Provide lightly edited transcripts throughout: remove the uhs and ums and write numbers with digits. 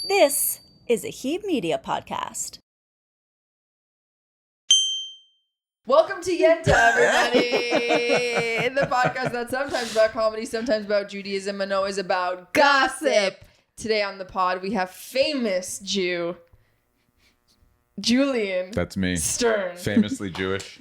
This is a Heeb Media podcast. Welcome to Yenta, everybody! The podcast that's sometimes about comedy, sometimes about Judaism, and always about gossip. Today on the pod, we have famous Jew, Julian. That's me. Stern. Famously Jewish.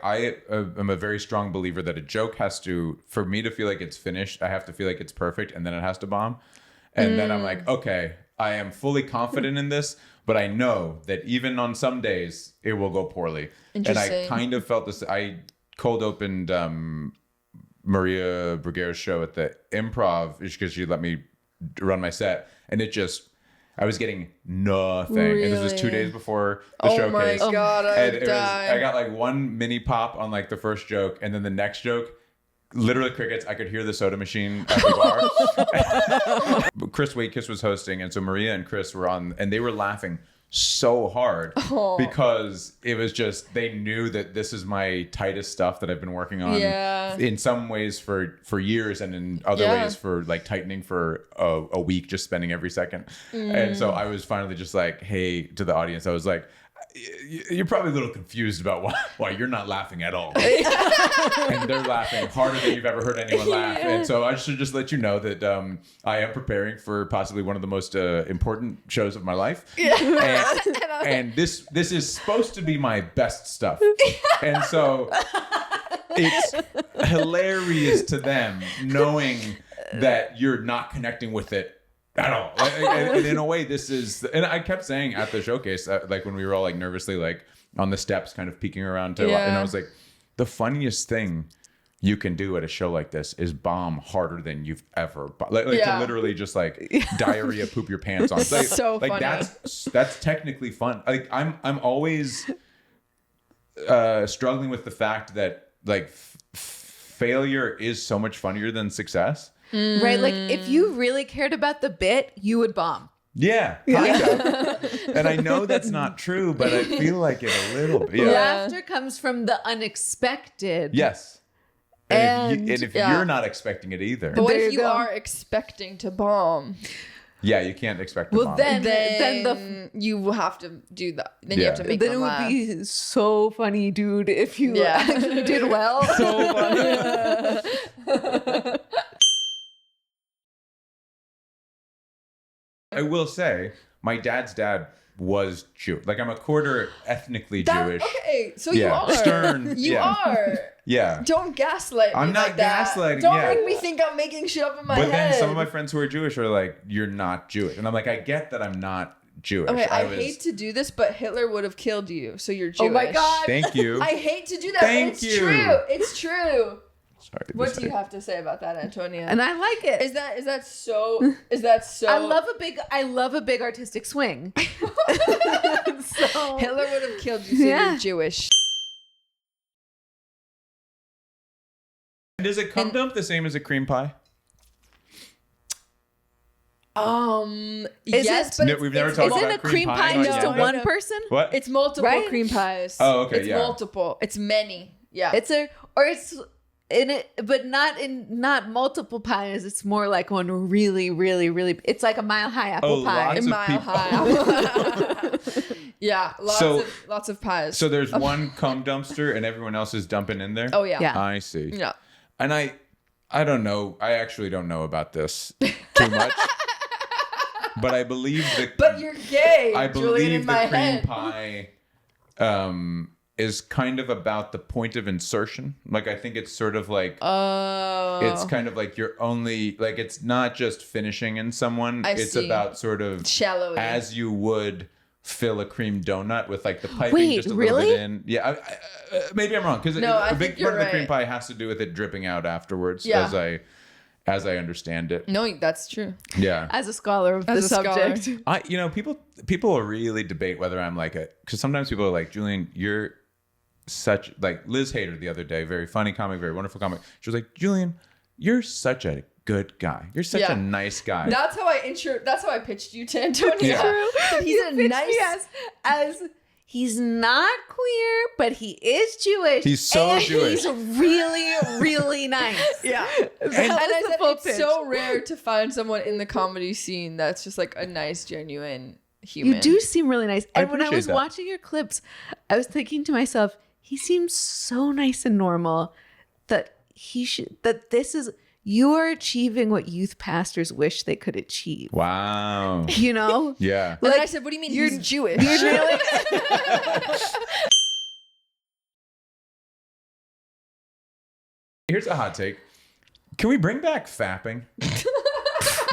I am a very strong believer that a joke has to, for me to feel like it's finished, I have to feel like it's perfect, and then it has to bomb. And then I'm like, okay, I am fully confident in this, but I know that even on some days, it will go poorly. And I kind of felt this. I cold opened Maria Bruguera's show at the Improv because she let me run my set, and it just... I was getting nothing. Really? And this was 2 days before the showcase. Oh my God, I got like one mini pop on like the first joke, and then the next joke, literally crickets. I could hear the soda machine at the bar. Chris Waitkiss was hosting, and so Maria and Chris were on, and they were laughing so hard because it was just, they knew that this is my tightest stuff that I've been working on in some ways for years, and in other ways for like tightening for a week, just spending every second. And so I was finally just like, hey, to the audience, I was like, you're probably a little confused about why you're not laughing at all. And they're laughing harder than you've ever heard anyone laugh. And so I should just let you know that I am preparing for possibly one of the most important shows of my life. And this is supposed to be my best stuff. And so it's hilarious to them knowing that you're not connecting with it at all. And in a way, this is, and I kept saying at the showcase, like when we were all like nervously like on the steps kind of peeking around and I was like, the funniest thing you can do at a show like this is bomb harder than you've ever to literally just like diarrhea poop your pants on. Like, so like funny. That's technically fun. Like I'm always struggling with the fact that like failure is so much funnier than success. Right, like if you really cared about the bit, you would bomb. Yeah, kind of. And I know that's not true, but I feel like it a little bit. Yeah. Laughter comes from the unexpected. Yes. And if you're not expecting it either. But what if you are expecting to bomb? Yeah, you can't expect to bomb. Then you have to do that. Then you have to make them laugh. Then it would be so funny, dude, if you actually did well. So funny. I will say, my dad's dad was Jewish. Like, I'm a quarter ethnically Jewish. Okay, so you are. Stern. You are. Yeah. Don't gaslight me. I'm not like that. gaslighting. Don't make me think I'm making shit up in my head. But then some of my friends who are Jewish are like, you're not Jewish. And I'm like, I get that I'm not Jewish. Okay, I hate to do this, but Hitler would have killed you, so you're Jewish. Oh my God. Thank you. I hate to do that, Thank but it's you. true. It's true. Sorry. What do you have to say about that, Antonia? And I like it. Is that so? I love a big artistic swing. So, Hitler would have killed you, so you're Jewish. And is a cum dump the same as a cream pie? Yes, but we've never talked about isn't a cream pie just to one person? What? It's multiple cream pies. Oh, okay, it's multiple. It's many. Yeah. But not multiple pies. It's more like one really, really, really. It's like a mile high apple pie. Lots of Mile high. Yeah, lots of pies. So there's one cum dumpster and everyone else is dumping in there? Oh yeah. I see. Yeah. And I don't know. I actually don't know about this too much. But I believe that. But you're gay. I Julian, believe the cream pie is kind of about the point of insertion. Like, I think it's sort of like, it's kind of like you're only, like, it's not just finishing in someone. It's about sort of shallow, as you would fill a cream donut with like the piping just a little bit in. Yeah, maybe I'm wrong, because a big part of the cream pie has to do with it dripping out afterwards. Yeah. As I understand it. No, that's true. Yeah. As a scholar of the subject. People will really debate whether I'm like because sometimes people are like, Julian, you're such, like Liz Hader the other day, very funny comic, very wonderful comic. She was like, Julian, you're such a good guy. You're such a nice guy. That's how I pitched you to Antonia. Yeah. He's a nice as He's not queer, but he is Jewish. He's so and Jewish. He's really, really nice. Yeah. And I said full it's pitch. so rare to find someone in the comedy scene that's just like a nice, genuine human. You do seem really nice. I And when I appreciate was that. watching your clips, I was thinking to myself, he seems so nice and normal that you are achieving what youth pastors wish they could achieve. Wow. You know? Yeah. And then I said, what do you mean he's Jewish? You're really Here's a hot take. Can we bring back fapping?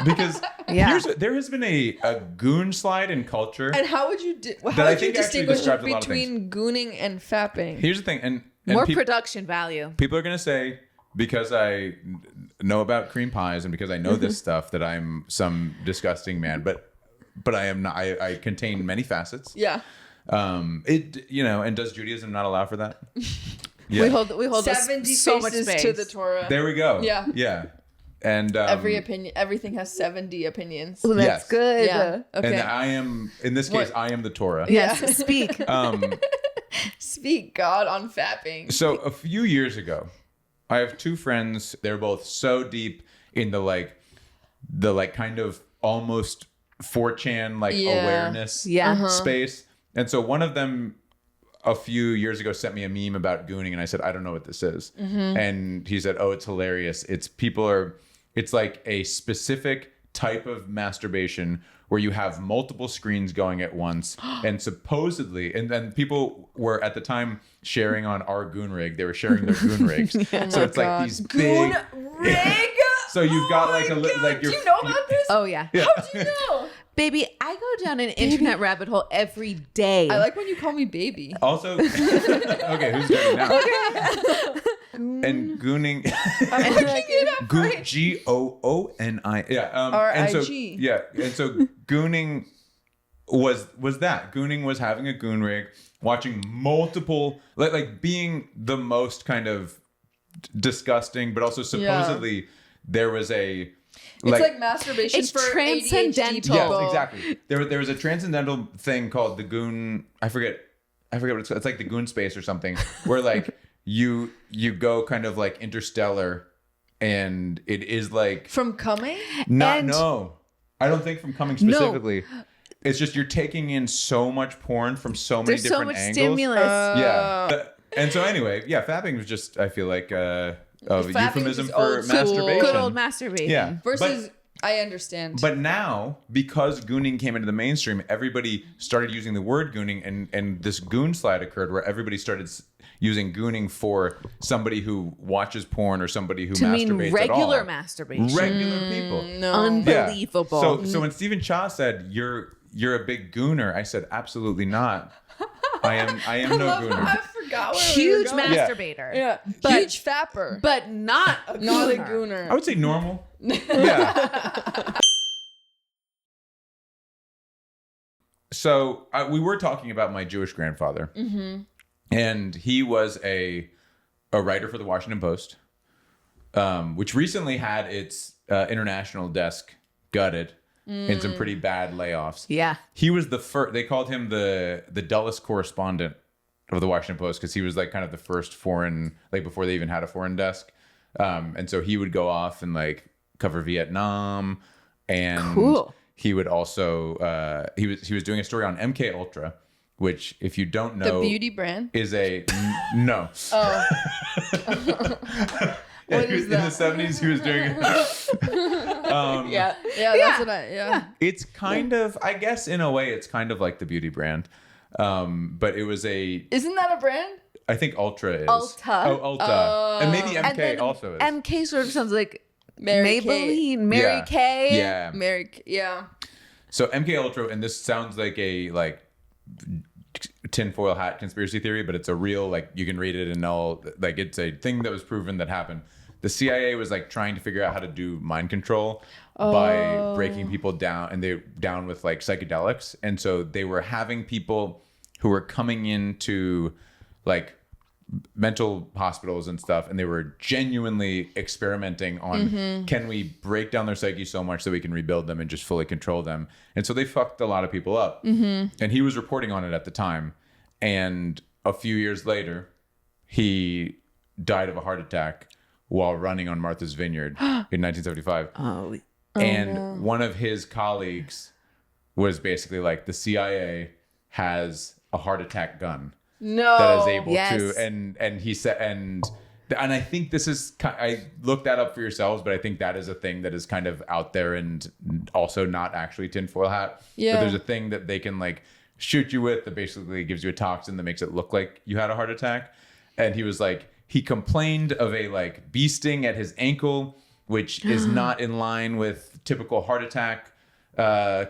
Because Yeah. there has been a goon slide in culture. And how would you I how would you think actually distinguish describes a lot of between gooning and fapping? Here's the thing, and more peop- production value. people are gonna say, because I know about cream pies and because I know this stuff, that I'm some disgusting man, but I am not. I contain many facets. Yeah. And does Judaism not allow for that? Yeah. We hold 70 so much faces space. to the Torah. There we go. Yeah. Yeah. And Everything has 70 opinions. Ooh, that's Yes. good. Yeah. Okay. and I am, in this case, I am the Torah. Yes, speak. Speak God on fapping. So a few years ago, I have two friends. They're both so deep in the kind of almost 4chan Yeah. awareness Yeah. space. And so one of them a few years ago sent me a meme about gooning, and I said, I don't know what this is. And he said, oh, it's hilarious. It's like a specific type of masturbation where you have multiple screens going at once, and supposedly, and then people were at the time sharing on our goon rig. They were sharing their goon rigs. So it's like these big rig. So you've got like like Do your you know about this? Oh yeah. yeah. How do you know? Baby, I go down an internet rabbit hole every day. I like when you call me baby. Also, okay, who's doing it now? And gooning, I'm looking it up. Right. Gooni. Yeah. And so, R-I-G. yeah, and so gooning was that. Gooning was having a goon rig, watching multiple, like being the most kind of disgusting, but also supposedly there was a. It's like masturbation It's for transcendental. ADHD people. Yes, exactly. There was a transcendental thing called the goon. I forget what it's called. It's like the goon space or something, where like you go kind of like interstellar, and it is like From coming? no. I don't think from coming specifically. It's just you're taking in so much porn from so many There's so different much angles. stimulus. Yeah. And so anyway, yeah, fapping was just, I feel like a Fapping euphemism is for old school. masturbation. Good old masturbation. Yeah. Versus, I understand. But now, because gooning came into the mainstream, everybody started using the word gooning, and this goon slide occurred where everybody started using gooning for somebody who watches porn or somebody who To masturbates mean regular at all. masturbation. Regular people. no. Yeah. Unbelievable. So when Stephen Cha said you're a big gooner, I said absolutely not. I am no I gooner. forgot where Huge we were going. masturbator. Yeah. But- Huge fapper. But not a not a gooner. gooner. I would say normal. Yeah. So we were talking about my Jewish grandfather, and he was a writer for the Washington Post, which recently had its international desk gutted in some pretty bad layoffs. Yeah. He was the first. They called him the dullest correspondent of the Washington Post because he was like kind of the first foreign, like before they even had a foreign desk. And so he would go off and like cover Vietnam, and Cool. he would also he was doing a story on MK Ultra, which if you don't The know beauty brand. is a no. Oh. Yeah, What he was is in that? the 70s. He was doing it. Yeah. Yeah, that's what Yeah. It's kind of, I guess, in a way, it's kind of like the beauty brand. But it was Isn't that a brand? I think Ultra is. Ulta. Oh, Ulta. And maybe MK And then also is. MK sort of sounds like Mary Kay. Maybelline, Mary Yeah. Kay. Yeah. Yeah. So MK Ultra, and this sounds like a tinfoil hat conspiracy theory, but it's a real, like, you can read it and all, like, it's a thing that was proven that happened. The CIA was like trying to figure out how to do mind control by breaking people down, and they down with like psychedelics. And so they were having people who were coming into like mental hospitals and stuff, and they were genuinely experimenting on can we break down their psyche so much that we can rebuild them and just fully control them. And so they fucked a lot of people up. And he was reporting on it at the time. And a few years later, he died of a heart attack while running on Martha's Vineyard in 1975. And one of his colleagues was basically like, the CIA has a heart attack gun that is able to, and he said, and I think this is, I looked that up for yourselves, but I think that is a thing that is kind of out there and also not actually tinfoil hat. Yeah. But there's a thing that they can like shoot you with that basically gives you a toxin that makes it look like you had a heart attack. And he was like, he complained of a like bee sting at his ankle, which is not in line with typical heart attack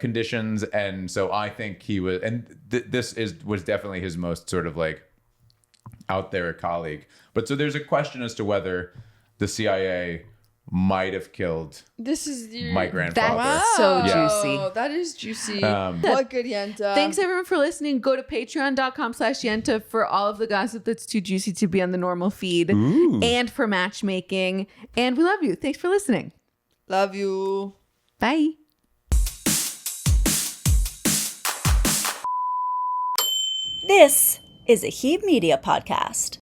conditions. And so I think he was, and this was definitely his most sort of like out there colleague. But so there's a question as to whether the CIA might have killed my grandfather. That's so juicy. That is juicy. What good, Yenta. Thanks everyone for listening. Go to patreon.com/Yenta for all of the gossip that's too juicy to be on the normal feed and for matchmaking. And we love you. Thanks for listening. Love you. Bye. This is a Heeb Media podcast.